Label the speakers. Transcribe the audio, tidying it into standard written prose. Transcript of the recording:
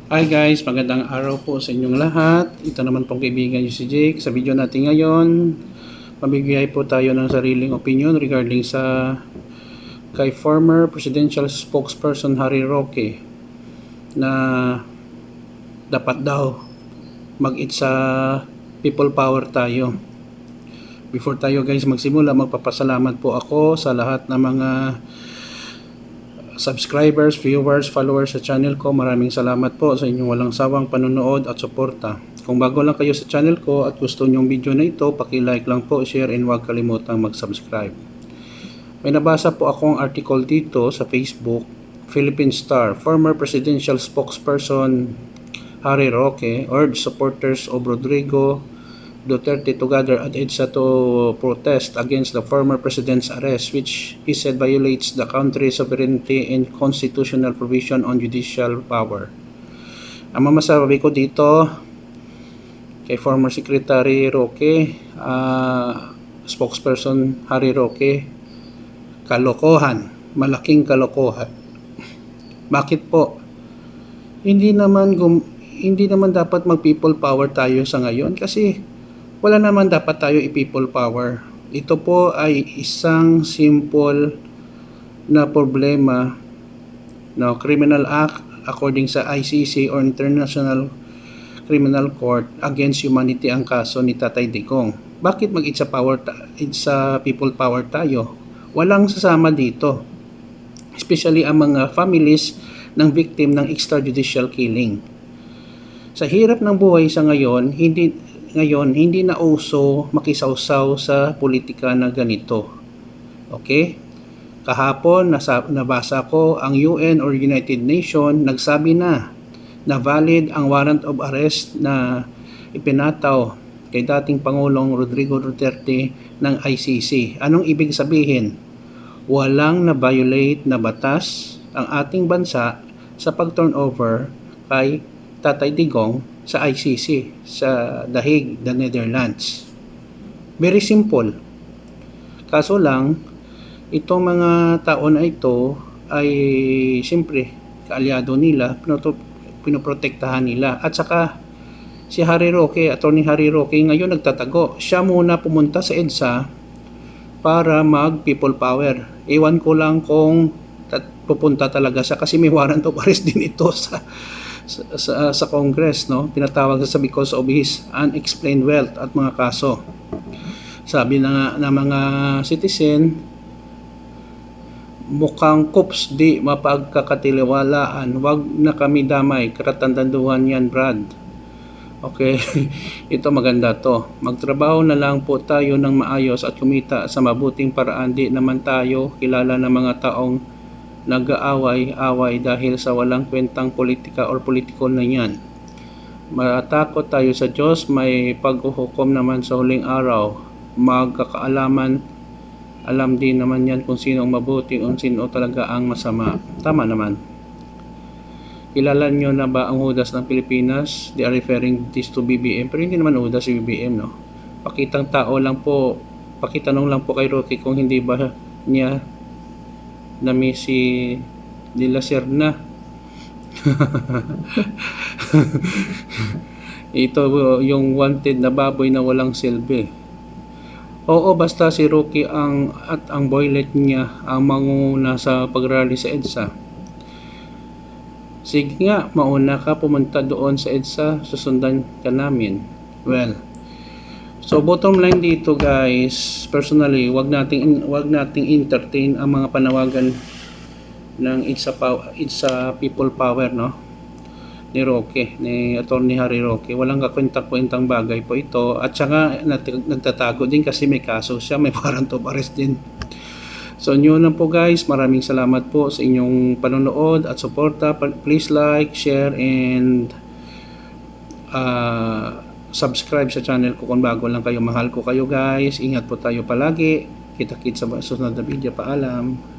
Speaker 1: Hi guys, magandang araw po sa inyong lahat. Ito naman pong kaibigan nyo si Jake. Sa video natin ngayon, mabibigay po tayo ng sariling opinion regarding sa kay former presidential spokesperson Harry Roque na dapat daw mag-itsa people power tayo. Before tayo guys magsimula, magpapasalamat po ako sa lahat ng mga subscribers, viewers, followers sa channel ko. Maraming salamat po sa inyong walang sawang panonood at suporta. Kung bago lang kayo sa channel ko at gusto nyong video na ito, paki-like lang po, share, and huwag kalimutang mag-subscribe. May nabasa po akong article dito sa Facebook. Philippine Star, former presidential spokesperson Harry Roque urged supporters of Rodrigo Duterte to gather at EDSA to protest against the former president's arrest, which he said violates the country's sovereignty and constitutional provision on judicial power. Ang mamasabi ko dito kay former Secretary Roque, spokesperson Harry Roque, kalokohan, malaking kalokohan. Bakit po? Hindi naman dapat mag people power tayo sa ngayon kasi wala naman dapat tayo i-people power. Ito po ay isang simple na problema, no, criminal act according sa ICC or International Criminal Court against humanity ang kaso ni Tatay Digong. Bakit mag-it's a people power tayo? Walang sasama dito. Especially ang mga families ng victim ng extrajudicial killing. Sa hirap ng buhay sa ngayon, hindi na uso makisawsaw sa politika na ganito. Okay? Kahapon, nabasa ko ang UN or United Nations nagsabi na valid ang warrant of arrest na ipinataw kay dating Pangulong Rodrigo Duterte ng ICC. Anong ibig sabihin? Walang na-violate na batas ang ating bansa sa pag-turnover kay Tatay Digong sa ICC, sa The Hague, the Netherlands. Very simple. Kaso lang, itong mga tao na ito ay siyempre kaalyado nila, pinoprotektahan nila. At saka si Harry Roque, Attorney Harry Roque, ngayon nagtatago. Siya muna pumunta sa EDSA para mag-people power. Ewan ko lang kung pupunta talaga siya kasi may warrant of arrest din ito sa Congress, no? Pinatawag sa because of his unexplained wealth at mga kaso. Sabi na mga citizen, mukhang kups di mapagkakatiwalaan. Wag na kami damay, karatandanduhan yan, Brad. Okay, ito maganda to. Magtrabaho na lang po tayo ng maayos at kumita sa mabuting paraan. Di naman tayo kilala ng mga taong nag-aaway-away dahil sa walang kwentang politika or politiko na yan. Matakot tayo sa Diyos, may paghuhukom naman sa huling araw. Magkakaalaman, alam din naman yan kung sino ang mabuti o sino talaga ang masama. Tama naman. Kilala nyo na ba ang hudas ng Pilipinas? They are referring this to BBM, pero hindi naman hudas si BBM, no? Pakitanong lang po kay Roque kung hindi ba niya nami si De La Serna. Ito yung wanted na baboy na walang silbi. Oo, basta si Roque at ang boylet niya ang manguna sa pagrally sa EDSA. Sige nga, mauna ka, pumunta doon sa EDSA, susundan ka namin. Well, so bottom line dito guys, personally, wag nating entertain ang mga panawagan ng it's a people power, no? Ni Roque, ni Attorney Harry Roque. Walang kakwenta-kwentang bagay po ito at saka nagtatago din kasi may kaso siya, may warrant of arrest din. So yun na po guys, maraming salamat po sa inyong panonood at suporta. Please like, share, and subscribe sa channel ko kung bago lang kayo. Mahal ko kayo guys. Ingat po tayo palagi. Kita-kits sa susunod na video. Paalam.